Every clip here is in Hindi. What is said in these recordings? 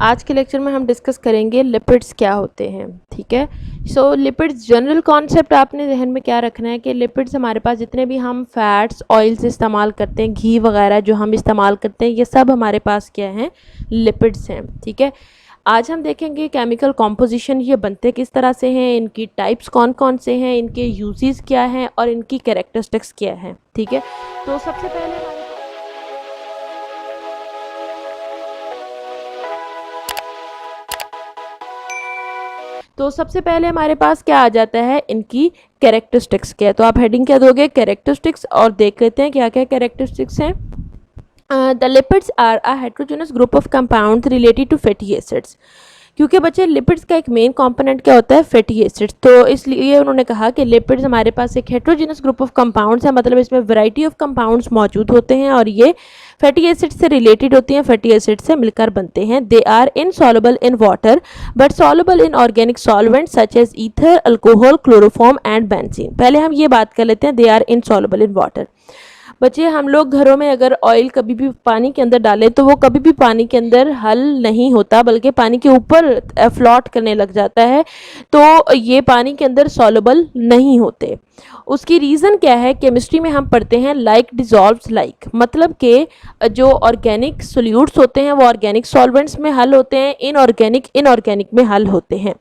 आज के लेक्चर में हम डिस्कस करेंगे लिपिड्स क्या होते हैं। ठीक है, सो लिपिड्स जनरल कॉन्सेप्ट आपने जहन में क्या रखना है कि लिपिड्स हमारे पास जितने भी हम फैट्स ऑयल्स इस्तेमाल करते हैं, घी वगैरह जो हम इस्तेमाल करते हैं, ये सब हमारे पास क्या हैं, लिपिड्स हैं। ठीक है, आज हम देखेंगे केमिकल कॉम्पोजिशन, ये बनते किस तरह से हैं, इनकी टाइप्स कौन कौन से हैं, इनके यूजेस क्या हैं और इनकी कैरेक्टरिस्टिक्स क्या हैं। ठीक है, तो सबसे पहले हमारे पास क्या आ जाता है, इनकी कैरेक्टरिस्टिक्स क्या है। तो आप हेडिंग क्या दोगे, कैरेक्टरिस्टिक्स, और देख लेते हैं क्या क्या कैरेक्टरिस्टिक्स हैं। The lipids are a heterogeneous group of compounds related to fatty acids. क्योंकि बच्चे लिपिड्स का एक मेन कंपोनेंट क्या होता है, फैटी एसिड्स, तो इसलिए उन्होंने कहा कि लिपिड्स हमारे पास एक हेट्रोजेनस ग्रुप ऑफ कंपाउंड्स है, मतलब इसमें वैरायटी ऑफ कंपाउंड्स मौजूद होते हैं और ये फैटी एसिड्स से रिलेटेड होती हैं, फैटी एसिड्स से मिलकर बनते हैं। They are insoluble in water but soluble in organic solvents such as ether, alcohol, chloroform and benzene. पहले हम ये बात कर लेते हैं, they are insoluble in water. बच्चे हम लोग घरों में अगर ऑयल कभी भी पानी के अंदर डालें तो वो कभी भी पानी के अंदर हल नहीं होता, बल्कि पानी के ऊपर फ्लोट करने लग जाता है, तो ये पानी के अंदर सॉल्युबल नहीं होते। उसकी रीज़न क्या है, केमिस्ट्री में हम पढ़ते हैं लाइक डिजॉल्व्स लाइक, मतलब कि जो ऑर्गेनिक सोल्यूट्स होते हैं वो ऑर्गेनिक सॉल्वेंट्स में हल होते हैं, इनऑर्गेनिक में हल होते हैं।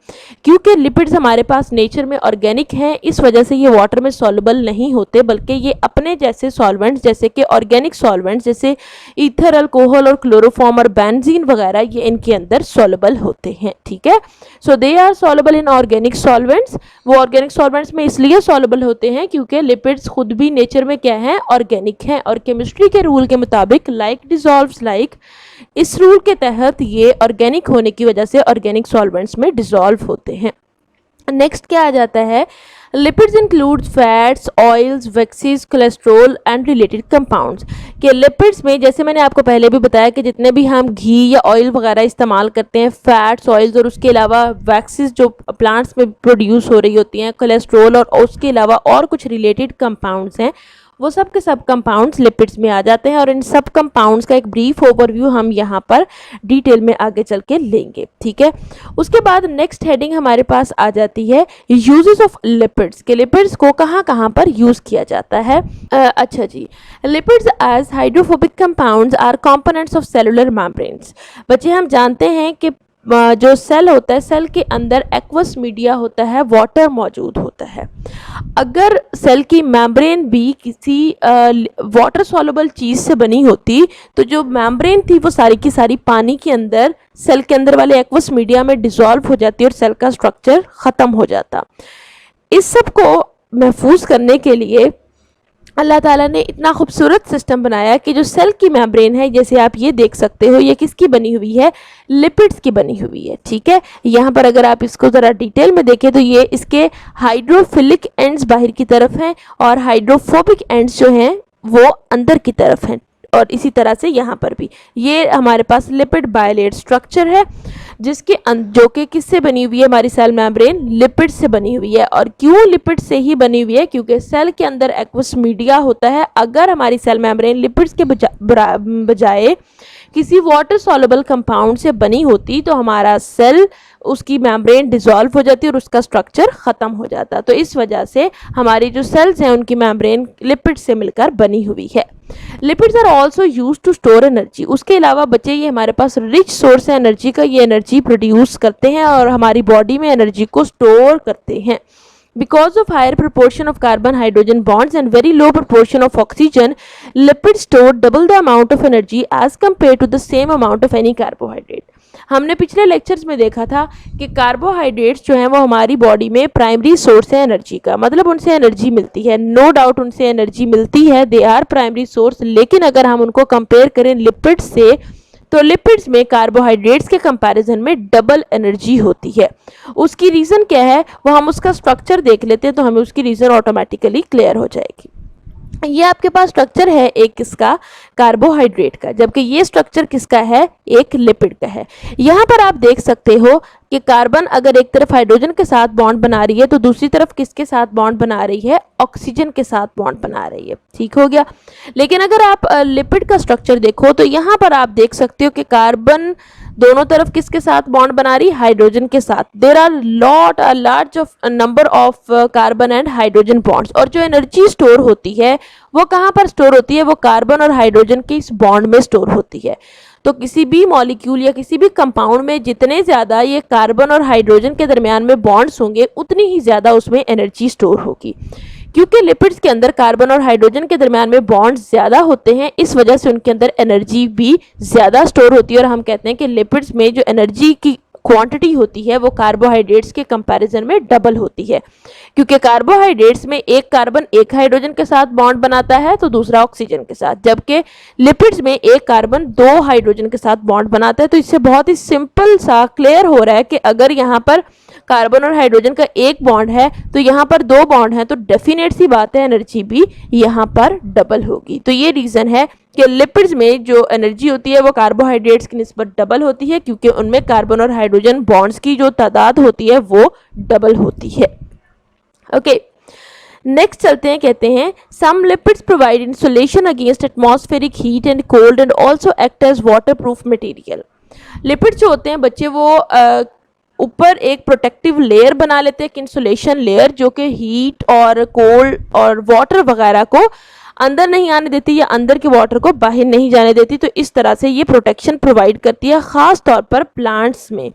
क्योंकि लिपिड्स हमारे पास नेचर में ऑर्गेनिक हैं, इस वजह से ये वाटर में सॉल्युबल नहीं होते, बल्कि ये अपने जैसे सॉल्वेंट्स जैसे कि ऑर्गेनिक सॉल्वेंट्स जैसे ईथर, अल्कोहल और क्लोरोफॉर्म और बेंजीन वगैरह, ये इनके अंदर सॉल्युबल होते हैं। ठीक है, so they are soluble in organic solvents. वो ऑर्गेनिक सॉल्वेंट्स में इसलिए सॉल्युबल होते हैं क्योंकि लिपिड्स खुद भी नेचर में क्या है, ऑर्गेनिक हैं, और केमिस्ट्री के रूल के मुताबिक लाइक डिजॉल्व्स लाइक, इस रूल के तहत ये ऑर्गेनिक होने की वजह से ऑर्गेनिक सॉल्वेंट्स में डिजॉल्व होते हैं। नेक्स्ट क्या आ जाता है, lipids includes fats, oils, waxes, cholesterol and related compounds. कि लिपिड्स में जैसे मैंने आपको पहले भी बताया कि जितने भी हम घी या ऑयल वगैरह इस्तेमाल करते हैं, फैट्स, ऑयल्स और उसके अलावा वैक्सीज जो प्लांट्स में प्रोड्यूस हो रही होती हैं, कोलेस्ट्रॉल और उसके अलावा और कुछ रिलेटेड कंपाउंड्स हैं, वो सब के सब कंपाउंड्स लिपिड्स में आ जाते हैं। और इन सब कंपाउंड्स का एक ब्रीफ ओवरव्यू हम यहाँ पर डिटेल में आगे चल के लेंगे। ठीक है, उसके बाद नेक्स्ट हेडिंग हमारे पास आ जाती है यूजेस ऑफ लिपिड्स, के लिपिड्स को कहाँ कहाँ पर यूज़ किया जाता है। अच्छा जी, lipids as hydrophobic compounds are components of cellular membranes. बच्चे हम जानते हैं कि जो सेल होता है, सेल के अंदर एक्वस मीडिया होता है, वाटर मौजूद होता है। अगर सेल की मेम्ब्रेन भी किसी वाटर सॉल्युबल चीज़ से बनी होती तो जो मेम्ब्रेन थी वो सारी की सारी पानी के अंदर, सेल के अंदर वाले एक्वस मीडिया में डिसॉल्व हो जाती और सेल का स्ट्रक्चर ख़त्म हो जाता। इस सब को महफूज करने के लिए अल्लाह ताला ने इतना खूबसूरत सिस्टम बनाया कि जो सेल की मेम्ब्रेन है, जैसे आप ये देख सकते हो, ये किसकी बनी हुई है, लिपिड्स की बनी हुई है। ठीक है, यहाँ पर अगर आप इसको ज़रा डिटेल में देखें तो ये इसके हाइड्रोफिलिक एंड्स बाहर की तरफ हैं और हाइड्रोफोबिक एंड्स जो हैं वो अंदर की तरफ हैं। और इसी तरह से यहाँ पर भी ये हमारे पास लिपिड बायलेट स्ट्रक्चर है, जिसके जो कि किससे बनी हुई है, हमारी सेल मेम्ब्रेन लिपिड से बनी हुई है। और क्यों लिपिड से ही बनी हुई है, क्योंकि सेल के अंदर एक्वस मीडिया होता है। अगर हमारी सेल मेम्ब्रेन लिपिड्स के बजाय किसी वाटर सॉल्युबल कंपाउंड से बनी होती तो हमारा सेल, उसकी मेम्ब्रेन डिसॉल्व हो जाती और उसका स्ट्रक्चर ख़त्म हो जाता। तो इस वजह से हमारी जो सेल्स हैं उनकी मेम्ब्रेन लिपिड से मिलकर बनी हुई है। Lipids are also use to store energy. उसके अलावा बच्चे ये हमारे पास रिच सोर्स है एनर्जी का, ये एनर्जी प्रोड्यूस करते हैं और हमारी बॉडी में एनर्जी को स्टोर करते हैं। Because of higher proportion of carbon hydrogen bonds and very low proportion of oxygen, lipids store double the amount of energy as compared to the same amount of any carbohydrate. हमने पिछले लेक्चर्स में देखा था कि कार्बोहाइड्रेट्स जो हैं वो हमारी बॉडी में प्राइमरी सोर्स है एनर्जी का, मतलब उनसे एनर्जी मिलती है, नो डाउट उनसे एनर्जी मिलती है, दे आर प्राइमरी सोर्स। लेकिन अगर हम उनको कंपेयर करें लिपिड्स से तो लिपिड्स में कार्बोहाइड्रेट्स के कंपैरिजन में डबल एनर्जी होती है। उसकी रीज़न क्या है, वो हम उसका स्ट्रक्चर देख लेते हैं तो हमें उसकी रीज़न ऑटोमेटिकली क्लियर हो जाएगी। ये आपके पास स्ट्रक्चर है एक किसका, कार्बोहाइड्रेट का, जबकि ये स्ट्रक्चर किसका है, एक लिपिड का है। यहाँ पर आप देख सकते हो कि कार्बन अगर एक तरफ हाइड्रोजन के साथ बॉन्ड बना रही है तो दूसरी तरफ किसके साथ बॉन्ड बना रही है, ऑक्सीजन के साथ बॉन्ड बना रही है। ठीक हो गया। लेकिन अगर आप लिपिड का स्ट्रक्चर देखो तो यहाँ पर आप देख सकते हो कि कार्बन दोनों तरफ किसके साथ बॉन्ड बना रही, हाइड्रोजन के साथ। There are large of number of carbon and hydrogen bonds, और जो एनर्जी स्टोर होती है वो कहाँ पर स्टोर होती है, वो कार्बन और हाइड्रोजन के इस बॉन्ड में स्टोर होती है। तो किसी भी मॉलिक्यूल या किसी भी कंपाउंड में जितने ज़्यादा ये कार्बन और हाइड्रोजन के दरमियान में बॉन्ड्स होंगे उतनी ही ज़्यादा उसमें एनर्जी स्टोर होगी। क्योंकि लिपिड्स के अंदर कार्बन और हाइड्रोजन के दरमियान में बॉन्ड्स ज़्यादा होते हैं, इस वजह से उनके अंदर एनर्जी भी ज़्यादा स्टोर होती है, और हम कहते हैं कि लिपिड्स में जो एनर्जी की क्वांटिटी होती है वो कार्बोहाइड्रेट्स के कंपैरिजन में डबल होती है। क्योंकि कार्बोहाइड्रेट्स में एक कार्बन एक हाइड्रोजन के साथ बॉन्ड बनाता है तो दूसरा ऑक्सीजन के साथ, जबकि लिपिड्स में एक कार्बन दो हाइड्रोजन के साथ बॉन्ड बनाता है। तो इससे बहुत ही सिंपल सा क्लियर हो रहा है कि अगर यहाँ पर कार्बन और हाइड्रोजन का एक बॉन्ड है तो यहाँ पर दो बॉन्ड है, तो डेफिनेट सी बात है एनर्जी भी यहाँ पर डबल होगी। तो ये रीज़न है कि लिपिड्स में जो एनर्जी होती है वो कार्बोहाइड्रेट्स की निस्बत डबल होती है, क्योंकि उनमें कार्बन और हाइड्रोजन बॉन्ड्स की जो तादाद होती है वो डबल होती है। ओके, नेक्स्ट चलते हैं, कहते हैं some lipids provide insulation against atmospheric heat and cold and also act as water proof material. Lipids जो होते हैं बच्चे वो ऊपर एक प्रोटेक्टिव लेयर बना लेते हैं, एक इंसुलेशन लेयर, जो कि हीट और कोल्ड और वाटर वगैरह को अंदर नहीं आने देती या अंदर के वाटर को बाहर नहीं जाने देती। तो इस तरह से ये प्रोटेक्शन प्रोवाइड करती है, ख़ास तौर पर प्लांट्स में।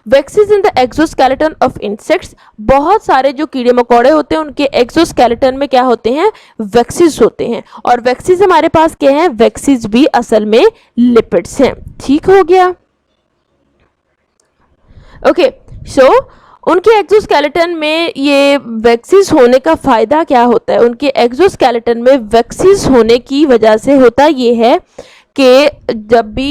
Waxes in the exoskeleton of insects, बहुत सारे जो कीड़े मकोड़े होते हैं उनके एक्सोस्केलेटन में क्या होते हैं, वैक्सीज होते हैं। और वैक्सीज हमारे पास क्या है, वैक्सीज भी असल में लिपिड्स हैं। ठीक हो गया। ओके, सो उनके एक्सोस्केलेटन में ये वैक्सीज होने का फ़ायदा क्या होता है, उनके एक्सोस्केलेटन में वैक्सीज होने की वजह से होता ये है कि जब भी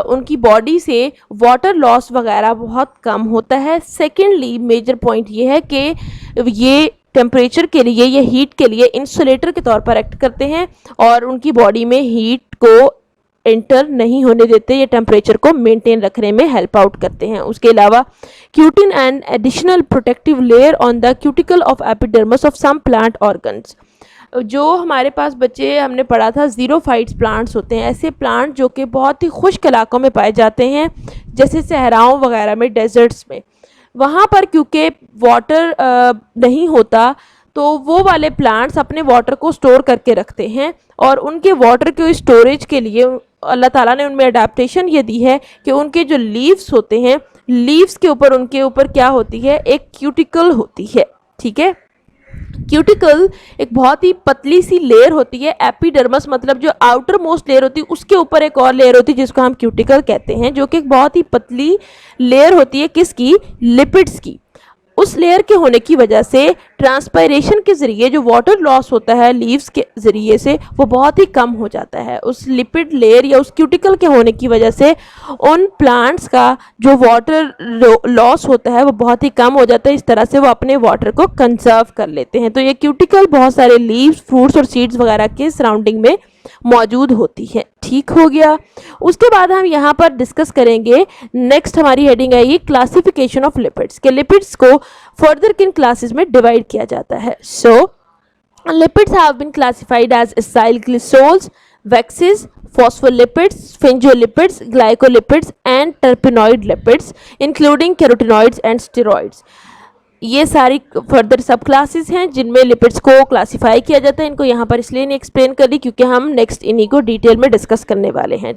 उनकी बॉडी से वाटर लॉस वगैरह बहुत कम होता है। सेकेंडली मेजर पॉइंट ये है कि ये टेम्परेचर के लिए या हीट के लिए इंसुलेटर के तौर पर एक्ट करते हैं और उनकी बॉडी में हीट को एंटर नहीं होने देते, ये टेम्परेचर को मेंटेन रखने में हेल्प आउट करते हैं। उसके अलावा cutin and additional protective layer on the cuticle of epidermis of some plant organs. जो हमारे पास बच्चे हमने पढ़ा था ज़ीरोफाइट्स प्लांट्स होते हैं, ऐसे प्लांट जो कि बहुत ही खुश्क इलाकों में पाए जाते हैं, जैसे सहराओं वगैरह में, डेजर्ट्स में। वहाँ पर क्योंकि वाटर नहीं होता तो वो वाले प्लांट्स अपने वाटर को स्टोर करके रखते हैं, और उनके वाटर के स्टोरेज के लिए अल्लाह ताला ने उनमें अडेप्टेशन ये दी है कि उनके जो लीव्स होते हैं, लीव्स के ऊपर उनके ऊपर क्या होती है, एक क्यूटिकल होती है। ठीक है, क्यूटिकल एक बहुत ही पतली सी लेयर होती है। एपिडर्मस मतलब जो आउटर मोस्ट लेयर होती है उसके ऊपर एक और लेयर होती है जिसको हम क्यूटिकल कहते हैं, जो कि एक बहुत ही पतली लेयर होती है, किसकी, लिपिड्स की। उस लेयर के होने की वजह से ट्रांसपायरेशन के ज़रिए जो वाटर लॉस होता है लीव्स के ज़रिए से वो बहुत ही कम हो जाता है। उस लिपिड लेयर या उस क्यूटिकल के होने की वजह से उन प्लांट्स का जो वाटर लॉस होता है वो बहुत ही कम हो जाता है। इस तरह से वो अपने वाटर को कंजर्व कर लेते हैं। तो ये क्यूटिकल बहुत सारे लीव्स, फ्रूट्स और सीड्स वगैरह के सराउंडिंग में मौजूद होती है। ठीक हो गया। उसके बाद हम यहाँ पर डिस्कस करेंगे, नेक्स्ट हमारी हेडिंग आएगी क्लासिफिकेशन ऑफ लिपिड्स, के लिपिड्स को फर्दर किन क्लासेस में डिवाइड किया जाता है। So lipids have been classified as acyl glycerols, waxes, phospholipids, sphingolipids, glycolipids and terpenoid lipids including carotenoids and steroids। ये सारी फर्दर सब क्लासेस हैं जिनमें लिपिड्स को क्लासिफाई किया जाता है। इनको यहाँ पर इसलिए नहीं एक्सप्लेन कर ली क्योंकि हम नेक्स्ट इन्हीं को डिटेल में डिस्कस करने वाले हैं।